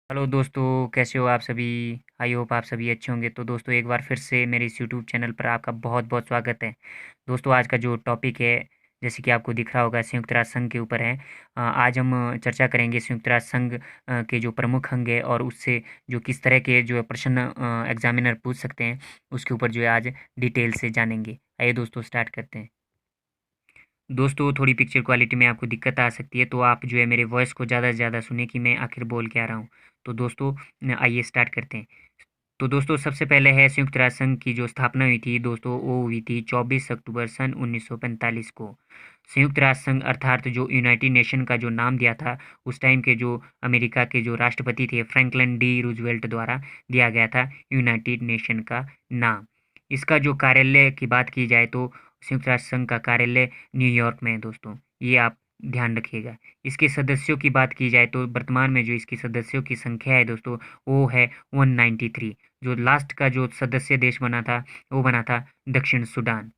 Hello दोस्तों, कैसे हो आप सभी। आई होप आप सभी अच्छे होंगे। तो दोस्तों, एक बार फिर से मेरे इस यूट्यूब चैनल पर आपका बहुत बहुत स्वागत है। दोस्तों, आज का जो टॉपिक है, जैसे कि आपको दिख रहा होगा, संयुक्त राष्ट्र संघ के ऊपर है। आज हम चर्चा करेंगे संयुक्त राष्ट्र संघ के जो प्रमुख अंग है और उससे जो किस तरह के जो है प्रश्न एग्जामिनर पूछ सकते हैं, उसके ऊपर जो है आज डिटेल से जानेंगे। आइए दोस्तों, स्टार्ट करते हैं। दोस्तों, थोड़ी पिक्चर क्वालिटी में आपको दिक्कत आ सकती है, तो आप जो है मेरे वॉइस को ज़्यादा से ज़्यादा सुने कि मैं आखिर बोल क्या रहा हूँ। तो दोस्तों, आइए स्टार्ट करते हैं। तो दोस्तों, सबसे पहले है संयुक्त राष्ट्र संघ की जो स्थापना हुई थी दोस्तों, वो हुई थी 24 अक्टूबर सन 1945 को। संयुक्त राष्ट्र संघ अर्थात जो यूनाइटेड नेशन का जो नाम दिया था, उस टाइम के जो अमेरिका के जो राष्ट्रपति थे फ्रैंकलिन डी रूजवेल्ट द्वारा दिया गया था यूनाइटेड नेशन का नाम। इसका जो कार्यालय की बात की जाए तो संयुक्त राष्ट्र संघ का कार्यालय न्यूयॉर्क में है दोस्तों, ये आप ध्यान रखिएगा। इसके सदस्यों की बात की जाए तो वर्तमान में जो इसकी सदस्यों की संख्या है दोस्तों, वो है 193। जो लास्ट का जो सदस्य देश बना था, वो बना था दक्षिण सूडान।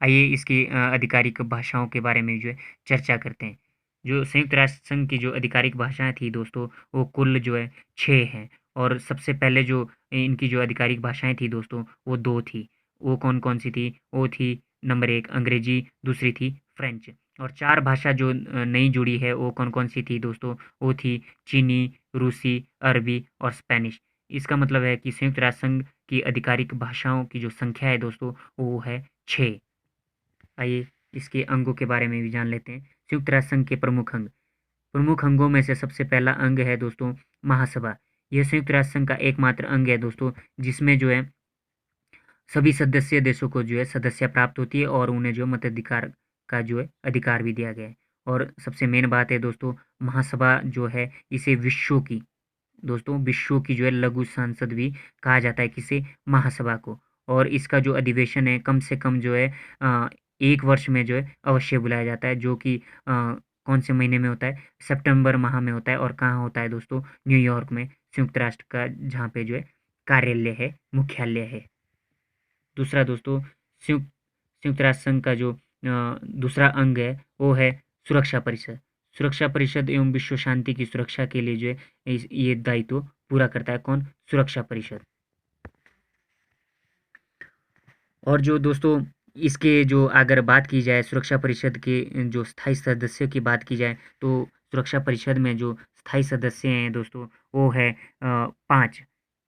आइए इसकी आधिकारिक भाषाओं के बारे में जो है चर्चा करते हैं। जो संयुक्त राष्ट्र संघ की जो आधिकारिक भाषाएं थी दोस्तों, वो कुल जो है 6 हैं। और सबसे पहले जो इनकी जो आधिकारिक भाषाएं थी दोस्तों, वो 2 थी। वो कौन कौन सी थी? वो थी नंबर 1 अंग्रेजी, दूसरी थी फ्रेंच। और 4 भाषा जो नई जुड़ी है, वो कौन कौन सी थी दोस्तों? वो थी चीनी, रूसी, अरबी और स्पेनिश। इसका मतलब है कि संयुक्त राष्ट्र संघ की आधिकारिक भाषाओं की जो संख्या है दोस्तों, वो है 6। आइए इसके अंगों के बारे में भी जान लेते हैं। संयुक्त राष्ट्र संघ के प्रमुख अंग। प्रमुख अंगों में से सबसे पहला अंग है दोस्तों महासभा। यह संयुक्त राष्ट्र संघ का एकमात्र अंग है दोस्तों, जिसमें जो है सभी सदस्य देशों को जो है सदस्य प्राप्त होती है और उन्हें जो मताधिकार का जो है अधिकार भी दिया गया है। और सबसे मेन बात है दोस्तों, महासभा जो है इसे विश्व की जो है लघु संसद भी कहा जाता है, किसे? महासभा को। और इसका जो अधिवेशन है कम से कम जो है एक वर्ष में जो है अवश्य बुलाया जाता है, जो कि कौन से महीने में होता है? सितंबर माह में होता है। और कहाँ होता है दोस्तों? न्यूयॉर्क में, संयुक्त राष्ट्र का जहाँ पे जो है कार्यालय है, मुख्यालय है। दूसरा दोस्तों, संयुक्त राष्ट्र संघ का जो दूसरा अंग है, वो है सुरक्षा परिषद। सुरक्षा परिषद एवं विश्व शांति की सुरक्षा के लिए जो है ये दायित्व पूरा करता है। कौन? सुरक्षा परिषद। और जो दोस्तों इसके जो अगर बात की जाए सुरक्षा परिषद के जो स्थायी सदस्यों की बात की जाए, तो सुरक्षा परिषद में जो स्थायी सदस्य हैं दोस्तों, वो है 5।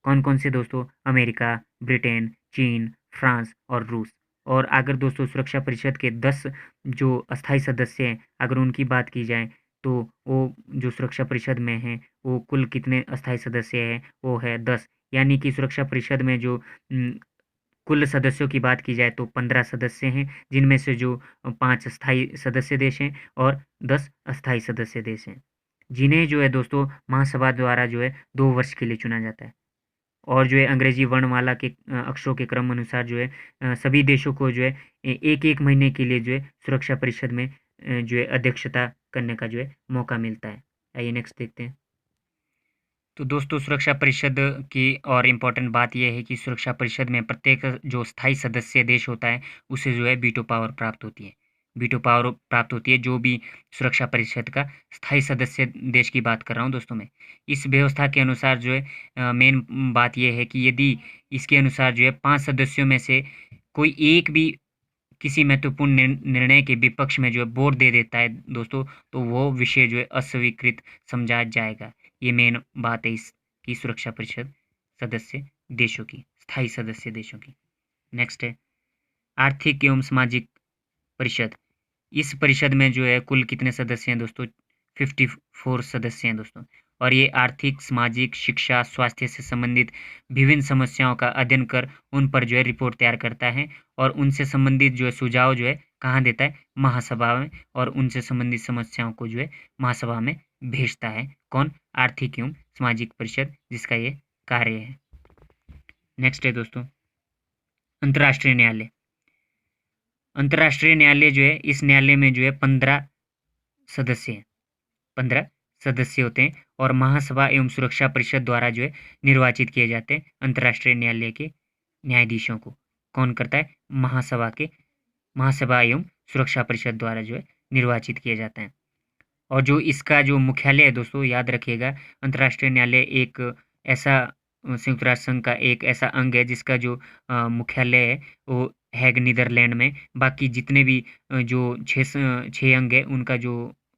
कौन कौन से दोस्तों? अमेरिका, ब्रिटेन, चीन, फ्रांस और रूस। और अगर दोस्तों सुरक्षा परिषद के 10 जो अस्थायी सदस्य हैं, अगर उनकी बात की जाए, तो वो जो सुरक्षा परिषद में हैं, वो कुल कितने अस्थायी सदस्य हैं? वो है 10। यानी कि सुरक्षा परिषद में जो कुल सदस्यों की बात की जाए तो 15 सदस्य हैं, जिनमें से जो 5 स्थायी सदस्य देश हैं और 10 अस्थायी सदस्य देश हैं, जिन्हें जो है दोस्तों महासभा द्वारा जो है 2 वर्ष के लिए चुना जाता है। और जो है अंग्रेजी वर्णमाला के अक्षरों के क्रम अनुसार जो है सभी देशों को जो है एक एक महीने के लिए जो है सुरक्षा परिषद में जो है अध्यक्षता करने का जो है मौका मिलता है। आइए नेक्स्ट देखते हैं। तो दोस्तों, सुरक्षा परिषद की और इम्पोर्टेंट बात यह है कि सुरक्षा परिषद में प्रत्येक जो स्थायी सदस्य देश होता है, उसे जो है वीटो पावर प्राप्त होती है। वीटो पावर प्राप्त होती है जो भी सुरक्षा परिषद का स्थायी सदस्य देश की बात कर रहा हूँ दोस्तों मैं। इस व्यवस्था के अनुसार जो है मेन बात यह है कि यदि इसके अनुसार जो है 5 सदस्यों में से कोई एक भी किसी महत्वपूर्ण निर्णय के विपक्ष में जो है वोट दे देता है दोस्तों, तो वो विषय जो है अस्वीकृत समझा जाएगा। ये मेन बात है इसकी सुरक्षा परिषद सदस्य देशों की, स्थायी सदस्य देशों की। नेक्स्ट है आर्थिक एवं सामाजिक परिषद। इस परिषद में जो है कुल कितने सदस्य हैं दोस्तों? 54 सदस्य हैं दोस्तों। और ये आर्थिक, सामाजिक, शिक्षा, स्वास्थ्य से संबंधित विभिन्न समस्याओं का अध्ययन कर उन पर जो है रिपोर्ट तैयार करता है और उनसे संबंधित जो है सुझाव जो है कहाँ देता है? महासभा में। और उनसे संबंधित समस्याओं को जो है महासभा में भेजता है। कौन? आर्थिक एवं सामाजिक परिषद, जिसका ये कार्य है। नेक्स्ट है दोस्तों अंतर्राष्ट्रीय न्यायालय। अंतर्राष्ट्रीय न्यायालय जो है, इस न्यायालय में जो है 15 सदस्य हैं। 15 सदस्य होते हैं और महासभा एवं सुरक्षा परिषद द्वारा जो है निर्वाचित किए जाते हैं अंतर्राष्ट्रीय न्यायालय के न्यायाधीशों को। कौन करता है? महासभा एवं सुरक्षा परिषद द्वारा जो है निर्वाचित किए जाते हैं। और जो इसका जो मुख्यालय है दोस्तों, याद रखिएगा, अंतर्राष्ट्रीय न्यायालय एक ऐसा संयुक्त राष्ट्र संघ का एक ऐसा अंग है जिसका जो मुख्यालय है वो हैग नीदरलैंड में। बाकी जितने भी जो छः अंग है उनका जो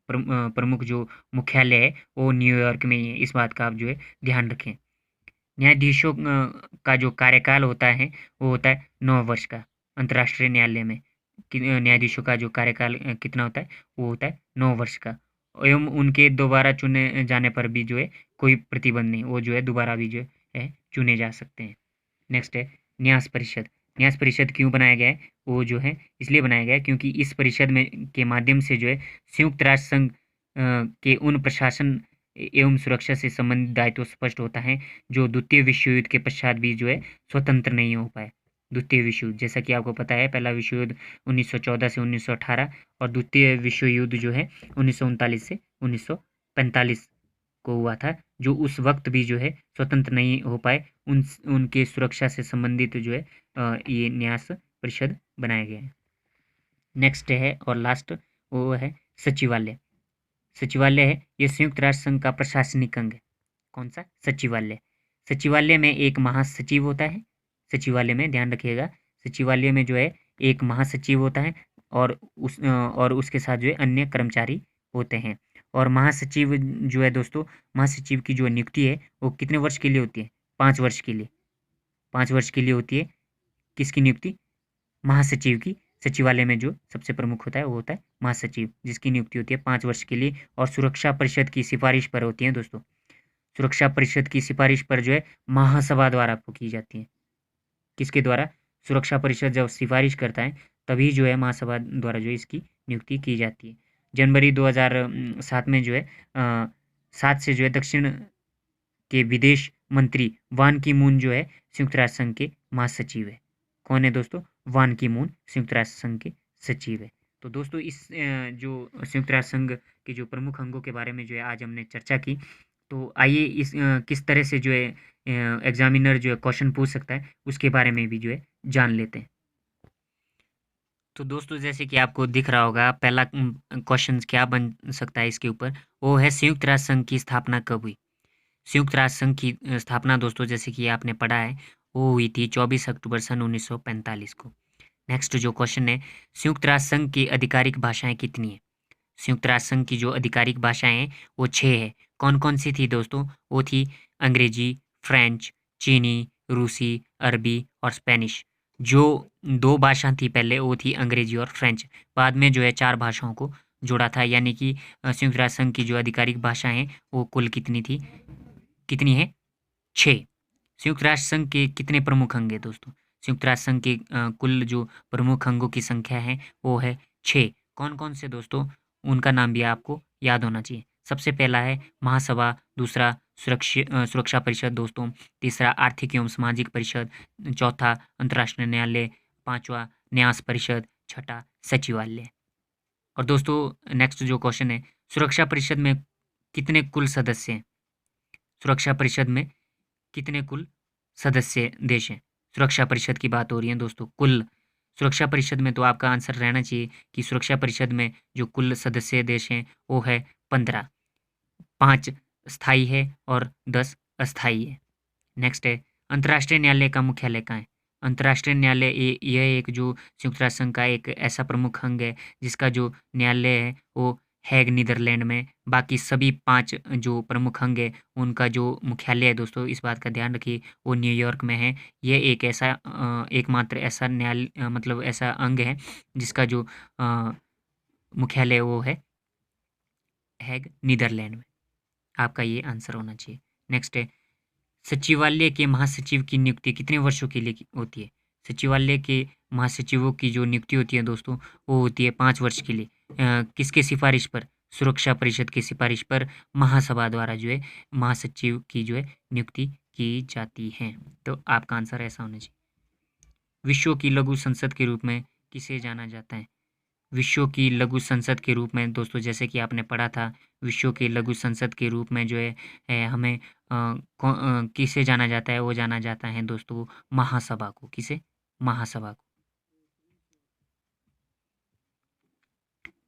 प्रमुख जो मुख्यालय है वो न्यूयॉर्क में ही है। इस बात का आप जो है ध्यान रखें। न्यायाधीशों का जो कार्यकाल होता है वो होता है 9 वर्ष का। अंतर्राष्ट्रीय न्यायालय में न्यायाधीशों का जो कार्यकाल कितना होता है, वो होता है 9 वर्ष का। एवं उनके दोबारा चुने जाने पर भी जो है कोई प्रतिबंध नहीं, वो जो है दोबारा भी जो है चुने जा सकते हैं। नेक्स्ट है न्यास परिषद। न्यास परिषद क्यों बनाया गया है? वो जो है इसलिए बनाया गया है क्योंकि इस परिषद में के माध्यम से जो है संयुक्त राष्ट्र संघ के उन प्रशासन एवं सुरक्षा से संबंधित दायित्व स्पष्ट होता है जो द्वितीय विश्व युद्ध के पश्चात भी जो है स्वतंत्र नहीं हो पाए। द्वितीय विश्व युद्ध, जैसा कि आपको पता है, पहला विश्व युद्ध 1914 से 1918 और द्वितीय विश्व युद्ध जो है 1939 से 1945 को हुआ था, जो उस वक्त भी जो है स्वतंत्र नहीं हो पाए। उनके सुरक्षा से संबंधित जो है ये न्यास परिषद बनाया गया है। नेक्स्ट है और लास्ट वो है सचिवालय। सचिवालय है ये संयुक्त राष्ट्र संघ का प्रशासनिक अंग है। कौन सा? सचिवालय। सचिवालय में एक महासचिव होता है। सचिवालय में ध्यान रखिएगा, सचिवालय में जो है एक महासचिव होता है और उसके साथ जो है अन्य कर्मचारी होते हैं। और महासचिव जो है दोस्तों, महासचिव की जो नियुक्ति है वो कितने वर्ष के लिए होती है? 5 वर्ष के लिए। 5 वर्ष के लिए होती है। किसकी नियुक्ति? महासचिव की। सचिवालय में जो सबसे प्रमुख होता है वो होता है महासचिव, जिसकी नियुक्ति होती है 5 वर्ष के लिए और सुरक्षा परिषद की सिफारिश पर होती है दोस्तों। सुरक्षा परिषद की सिफारिश पर जो है महासभा द्वारा आपको की जाती है। किसके द्वारा? सुरक्षा परिषद जब सिफारिश करता है तभी जो है महासभा द्वारा जो है इसकी नियुक्ति की जाती है। जनवरी 2007 में जो है 7 से जो है दक्षिण के विदेश मंत्री वान की मून जो है संयुक्त राष्ट्र संघ के महासचिव है। कौन है दोस्तों? वान की मून संयुक्त राष्ट्र संघ के सचिव है। तो दोस्तों इस जो संयुक्त राष्ट्र संघ के जो प्रमुख अंगों के बारे में जो है आज हमने चर्चा की। तो आइए इस किस तरह से जो है एग्जामिनर जो है क्वेश्चन पूछ सकता है उसके बारे में भी जो है जान लेते हैं। तो दोस्तों जैसे कि आपको दिख रहा होगा, पहला क्वेश्चन क्या बन सकता है इसके ऊपर, वो है संयुक्त राष्ट्र संघ की स्थापना कब हुई? संयुक्त राष्ट्र संघ की स्थापना दोस्तों जैसे कि आपने पढ़ा है वो हुई थी 24 अक्टूबर सन 1945 को। नेक्स्ट जो क्वेश्चन है, संयुक्त राष्ट्र संघ की आधिकारिक भाषाएं कितनी है? संयुक्त राष्ट्र संघ की जो आधिकारिक भाषाएं हैं वो 6 है। कौन कौन सी थी दोस्तों? वो थी अंग्रेजी, फ्रेंच, चीनी, रूसी, अरबी और स्पेनिश। जो 2 भाषा थी पहले वो थी अंग्रेजी और फ्रेंच, बाद में जो है 4 भाषाओं को जोड़ा था। यानी कि संयुक्त राष्ट्र संघ की जो आधिकारिक भाषाएं हैं वो कुल कितनी थी? कितनी है? 6। संयुक्त राष्ट्र संघ के कितने प्रमुख अंग हैं दोस्तों? संयुक्त राष्ट्र संघ के कुल जो प्रमुख अंगों की संख्या है वो है 6। कौन कौन से दोस्तों? उनका नाम भी आपको याद होना चाहिए। सबसे पहला है महासभा, दूसरा सुरक्षा परिषद दोस्तों, तीसरा आर्थिक एवं सामाजिक परिषद, चौथा अंतर्राष्ट्रीय न्यायालय, पांचवा न्यास परिषद, छठा सचिवालय। और दोस्तों नेक्स्ट जो क्वेश्चन है, सुरक्षा परिषद में कितने कुल सदस्य हैं? सुरक्षा परिषद में कितने कुल सदस्य देश हैं? सुरक्षा परिषद की बात हो रही है दोस्तों, कुल सुरक्षा परिषद में। तो आपका आंसर रहना चाहिए कि सुरक्षा परिषद में जो कुल सदस्य देश हैं वो है 15, 5 स्थायी है और 10 अस्थायी है। नेक्स्ट है अंतर्राष्ट्रीय न्यायालय का मुख्यालय कहाँ है? अंतर्राष्ट्रीय न्यायालय यह एक जो संयुक्त राष्ट्र संघ का एक ऐसा प्रमुख अंग है जिसका जो न्यायालय है वो हैग नीदरलैंड में। बाकी सभी 5 जो प्रमुख अंग है उनका जो मुख्यालय है दोस्तों, इस बात का ध्यान रखिए, वो न्यूयॉर्क में है। ये एक ऐसा एकमात्र ऐसा न्यायालय मतलब ऐसा अंग है जिसका जो मुख्यालय वो है हैग नीदरलैंड में। आपका ये आंसर होना चाहिए। नेक्स्ट है सचिवालय के महासचिव की नियुक्ति कितने वर्षों के लिए होती है? सचिवालय के महासचिवों की जो नियुक्ति होती है दोस्तों वो होती है 5 वर्ष के लिए। किसके सिफारिश पर? सुरक्षा परिषद की सिफारिश पर महासभा द्वारा जो है महासचिव की जो है नियुक्ति की जाती है। तो आपका आंसर ऐसा होना चाहिए। विश्व की लघु संसद के रूप में किसे जाना जाता है? विश्व की लघु संसद के रूप में दोस्तों जैसे कि आपने पढ़ा था, विश्व के लघु संसद के रूप में जो है हमें किसे जाना जाता है? वो जाना जाता है दोस्तों महासभा को। किसे? महासभा को।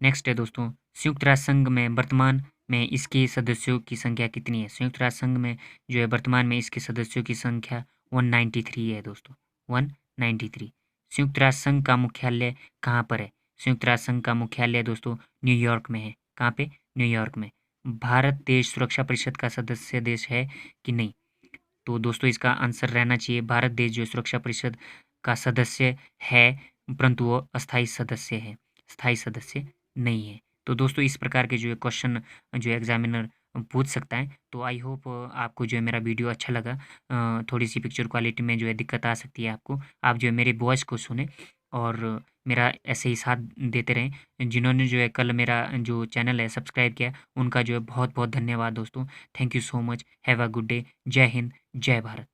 नेक्स्ट है दोस्तों, संयुक्त राष्ट्र संघ में वर्तमान में इसके सदस्यों की संख्या कितनी है? संयुक्त राष्ट्र संघ में जो है वर्तमान में इसके सदस्यों की संख्या 193 है दोस्तों, 193। संयुक्त राष्ट्र संघ का मुख्यालय कहाँ पर है? संयुक्त राष्ट्र संघ का मुख्यालय दोस्तों न्यूयॉर्क में है। कहाँ पे? न्यूयॉर्क में। भारत देश सुरक्षा परिषद का सदस्य देश है कि नहीं? तो दोस्तों इसका आंसर रहना चाहिए भारत देश जो सुरक्षा परिषद का सदस्य है, परंतु वो अस्थायी सदस्य है, स्थायी सदस्य नहीं है। तो दोस्तों इस प्रकार के जो है क्वेश्चन जो एग्जामिनर पूछ सकता है। तो आई होप आपको जो है मेरा वीडियो अच्छा लगा। थोड़ी सी पिक्चर क्वालिटी में जो है दिक्कत आ सकती है आपको, आप जो है मेरे वॉइस को सुने और मेरा ऐसे ही साथ देते रहें। जिन्होंने जो है कल मेरा जो चैनल है सब्सक्राइब किया, उनका जो है बहुत बहुत धन्यवाद दोस्तों। Thank you so much. Have a good day. जय हिंद, जय भारत।